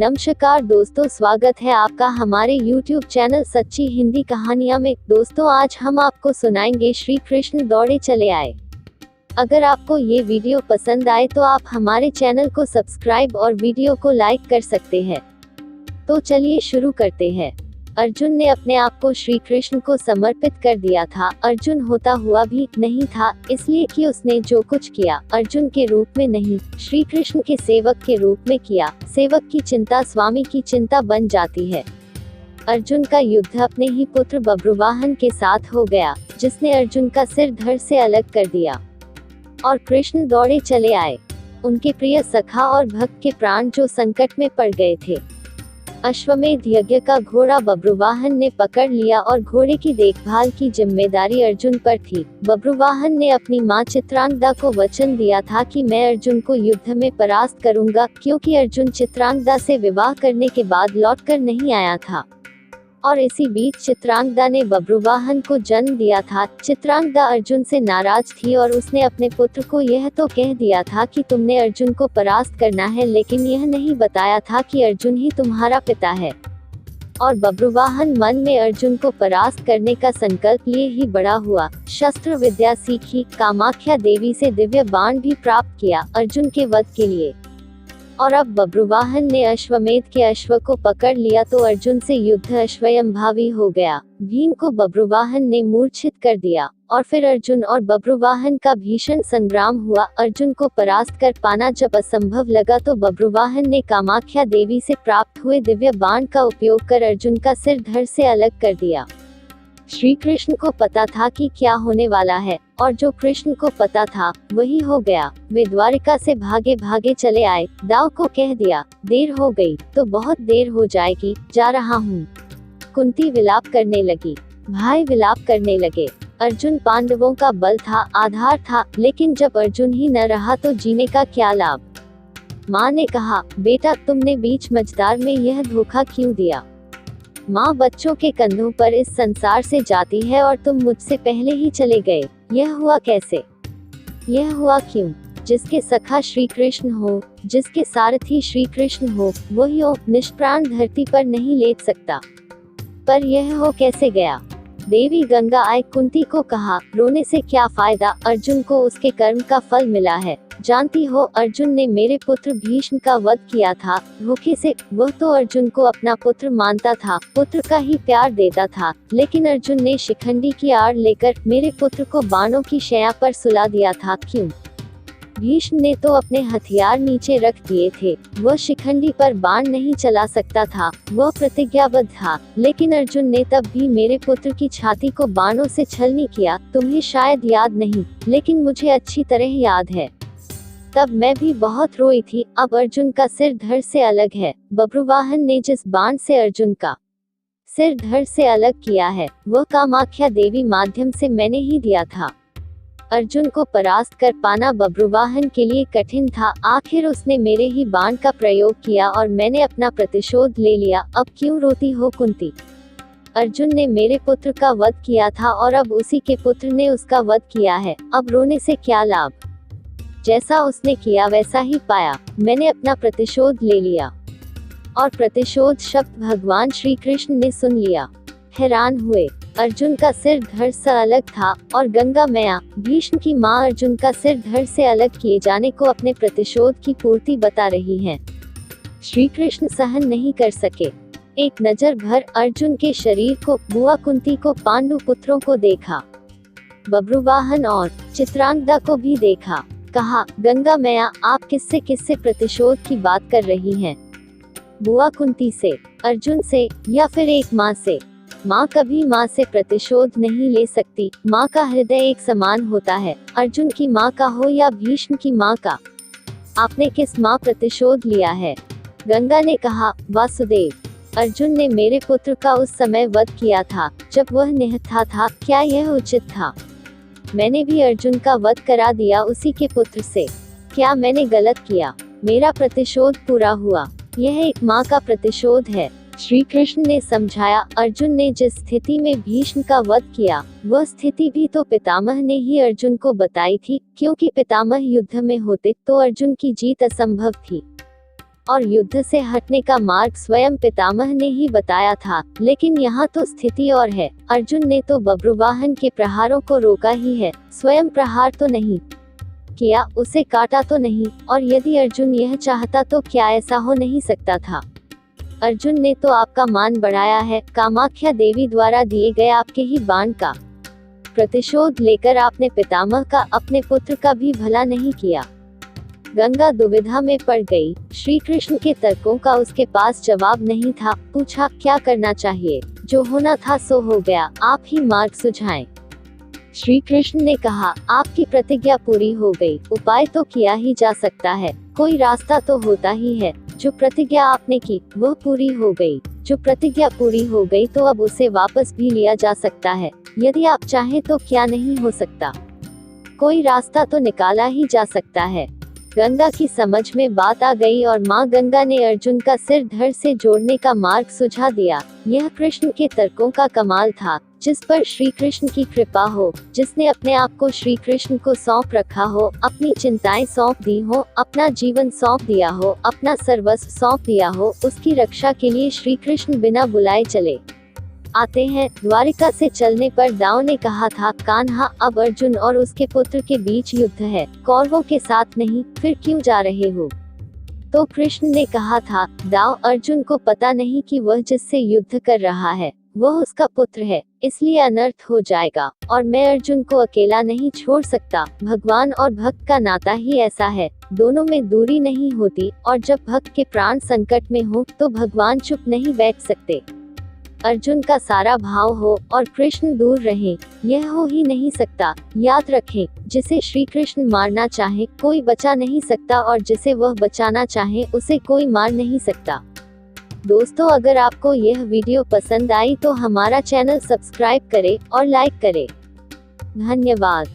नमस्कार दोस्तों, स्वागत है आपका हमारे YouTube चैनल सच्ची हिंदी कहानियां में। दोस्तों, आज हम आपको सुनाएंगे श्री कृष्ण दौड़े चले आए। अगर आपको ये वीडियो पसंद आए तो आप हमारे चैनल को सब्सक्राइब और वीडियो को लाइक कर सकते हैं। तो चलिए शुरू करते हैं। अर्जुन ने अपने आप को श्री कृष्ण को समर्पित कर दिया था। अर्जुन होता हुआ भी नहीं था, इसलिए कि उसने जो कुछ किया अर्जुन के रूप में नहीं, श्री कृष्ण के सेवक के रूप में किया। सेवक की चिंता स्वामी की चिंता बन जाती है। अर्जुन का युद्ध अपने ही पुत्र बब्रुवाहन के साथ हो गया, जिसने अर्जुन का सिर धड़ से अलग कर दिया और कृष्ण दौड़े चले आए। उनके प्रिय सखा और भक्त के प्राण जो संकट में पड़ गए थे। अश्वमेध यज्ञ का घोड़ा बब्रुवाहन ने पकड़ लिया और घोड़े की देखभाल की जिम्मेदारी अर्जुन पर थी। बब्रुवाहन ने अपनी मां चित्रांगदा को वचन दिया था कि मैं अर्जुन को युद्ध में परास्त करूंगा, क्योंकि अर्जुन चित्रांगदा से विवाह करने के बाद लौटकर नहीं आया था और इसी बीच चित्रांगदा ने बब्रुवाहन को जन्म दिया था। चित्रांगदा अर्जुन से नाराज थी और उसने अपने पुत्र को यह तो कह दिया था कि तुमने अर्जुन को परास्त करना है, लेकिन यह नहीं बताया था कि अर्जुन ही तुम्हारा पिता है। और बब्रुवाहन मन में अर्जुन को परास्त करने का संकल्प लिए ही बड़ा हुआ। शस्त्र विद्या सीखी, कामाख्या देवी से दिव्य बाण भी प्राप्त किया अर्जुन के वध के लिए। और अब बब्रुवाहन ने अश्वमेध के अश्व को पकड़ लिया तो अर्जुन से युद्ध अश्वयंभावी हो गया। भीम को बब्रुवाहन ने मूर्छित कर दिया और फिर अर्जुन और बब्रुवाहन का भीषण संग्राम हुआ। अर्जुन को परास्त कर पाना जब असंभव लगा तो बब्रुवाहन ने कामाख्या देवी से प्राप्त हुए दिव्य बाण का उपयोग कर अर्जुन का सिर धड़ से अलग कर दिया। श्री कृष्ण को पता था कि क्या होने वाला है और जो कृष्ण को पता था वही हो गया। वे द्वारिका से भागे भागे चले आए। दाव को कह दिया, देर हो गई तो बहुत देर हो जाएगी, जा रहा हूँ। कुंती विलाप करने लगी, भाई विलाप करने लगे। अर्जुन पांडवों का बल था, आधार था, लेकिन जब अर्जुन ही न रहा तो जीने का क्या लाभ। माँ ने कहा, बेटा तुमने बीच मझधार में यह धोखा क्यों दिया। माँ बच्चों के कंधों पर इस संसार से जाती है और तुम मुझसे पहले ही चले गए। यह हुआ कैसे, यह हुआ क्यों। जिसके सखा श्री कृष्ण हो, जिसके सारथी श्री कृष्ण हो, वही हो निष्प्राण धरती पर नहीं लेट सकता। पर यह हो कैसे गया। देवी गंगा आए कुंती को कहा, रोने से क्या फायदा, अर्जुन को उसके कर्म का फल मिला है। जानती हो अर्जुन ने मेरे पुत्र भीष्म का वध किया था धोखे से। वह तो अर्जुन को अपना पुत्र मानता था, पुत्र का ही प्यार देता था, लेकिन अर्जुन ने शिखंडी की आड़ लेकर मेरे पुत्र को बाणों की शैया पर सुला दिया था। क्यों। भीष्म ने तो अपने हथियार नीचे रख दिए थे, वह शिखंडी पर बाण नहीं चला सकता था, वह प्रतिज्ञाबद्ध था, लेकिन अर्जुन ने तब भी मेरे पुत्र की छाती को बाणों से छलनी किया। तुम्हें शायद याद नहीं, लेकिन मुझे अच्छी तरह याद है। तब मैं भी बहुत रोई थी। अब अर्जुन का सिर धड़ से अलग है। बब्रुवाहन ने जिस बाण से अर्जुन का सिर धड़ से अलग किया है वह कामाख्या देवी माध्यम से मैंने ही दिया था। अर्जुन को परास्त कर पाना बब्रुवाहन के लिए कठिन था। आखिर उसने मेरे ही बाण का प्रयोग किया और मैंने अपना प्रतिशोध ले लिया। अब क्यों रोती हो कुंती। अर्जुन ने मेरे पुत्र का वध किया था और अब उसी के पुत्र ने उसका वध किया है। अब रोने से क्या लाभ। जैसा उसने किया वैसा ही पाया। मैंने अपना प्रतिशोध ले लिया। और प्रतिशोध शब्द भगवान श्री कृष्ण ने सुन लिया। हैरान हुए। अर्जुन का सिर धड़ से अलग था और गंगा मैया भीष्म की मां अर्जुन का सिर धड़ से अलग किए जाने को अपने प्रतिशोध की पूर्ति बता रही हैं। श्री कृष्ण सहन नहीं कर सके। एक नजर भर अर्जुन के शरीर को, बुआ कुंती को, पांडु पुत्रों को देखा, बब्रुवाहन और चित्रांगदा को भी देखा। कहा, गंगा मैया आप किससे प्रतिशोध की बात कर रही हैं। बुआ कुंती से, अर्जुन से, या फिर एक माँ से। माँ कभी माँ से प्रतिशोध नहीं ले सकती। माँ का हृदय एक समान होता है, अर्जुन की माँ का हो या भीष्म की माँ का। आपने किस माँ प्रतिशोध लिया है। गंगा ने कहा, वासुदेव। अर्जुन ने मेरे पुत्र का उस समय वध किया था जब वह निहत्था था। क्या यह उचित था। मैंने भी अर्जुन का वध करा दिया उसी के पुत्र से। क्या मैंने गलत किया। मेरा प्रतिशोध पूरा हुआ। यह एक माँ का प्रतिशोध है। श्री कृष्ण ने समझाया, अर्जुन ने जिस स्थिति में भीष्म का वध किया वह स्थिति भी तो पितामह ने ही अर्जुन को बताई थी, क्योंकि पितामह युद्ध में होते तो अर्जुन की जीत असंभव थी। और युद्ध से हटने का मार्ग स्वयं पितामह ने ही बताया था। लेकिन यहाँ तो स्थिति और है। अर्जुन ने तो बब्रुवाहन के प्रहारों को रोका ही है, स्वयं प्रहार तो नहीं किया, उसे काटा तो नहीं। और यदि अर्जुन यह चाहता तो क्या ऐसा हो नहीं सकता था? अर्जुन ने तो आपका मान बढ़ाया है। कामाख्या देवी द्वारा दिए गए आपके ही बाण का प्रतिशोध लेकर आपने पितामह का, अपने पुत्र का भी भला नहीं किया। गंगा दुविधा में पड़ गई। श्री कृष्ण के तर्कों का उसके पास जवाब नहीं था। पूछा, क्या करना चाहिए? जो होना था सो हो गया, आप ही मार्ग सुझाएं। श्री कृष्ण ने कहा, आपकी प्रतिज्ञा पूरी हो गई, उपाय तो किया ही जा सकता है, कोई रास्ता तो होता ही है। जो प्रतिज्ञा आपने की वह पूरी हो गई। जो प्रतिज्ञा पूरी हो गई तो अब उसे वापस भी लिया जा सकता है। यदि आप चाहें तो क्या नहीं हो सकता? कोई रास्ता तो निकाला ही जा सकता है। गंगा की समझ में बात आ गई और माँ गंगा ने अर्जुन का सिर धड़ से जोड़ने का मार्ग सुझा दिया। यह कृष्ण के तर्कों का कमाल था, जिस पर श्री कृष्ण की कृपा हो, जिसने अपने आप को श्री कृष्ण को सौंप रखा हो, अपनी चिंताएं सौंप दी हो, अपना जीवन सौंप दिया हो, अपना सर्वस्व सौंप दिया हो, उसकी रक्षा के लिए श्री कृष्ण बिना बुलाए चले आते हैं। द्वारिका से चलने पर दाव ने कहा था, कान्हा, अब अर्जुन और उसके पुत्र के बीच युद्ध है, कौरवों के साथ नहीं, फिर क्यों जा रहे हो? तो कृष्ण ने कहा था, दाव, अर्जुन को पता नहीं कि वह जिससे युद्ध कर रहा है वह उसका पुत्र है, इसलिए अनर्थ हो जाएगा, और मैं अर्जुन को अकेला नहीं छोड़ सकता। भगवान और भक्त का नाता ही ऐसा है, दोनों में दूरी नहीं होती, और जब भक्त के प्राण संकट में हो तो भगवान चुप नहीं बैठ सकते। अर्जुन का सारा भाव हो और कृष्ण दूर रहे, यह हो ही नहीं सकता। याद रखें, जिसे श्री कृष्ण मारना चाहे कोई बचा नहीं सकता, और जिसे वह बचाना चाहे उसे कोई मार नहीं सकता। दोस्तों, अगर आपको यह वीडियो पसंद आई तो हमारा चैनल सब्सक्राइब करें और लाइक करें। धन्यवाद।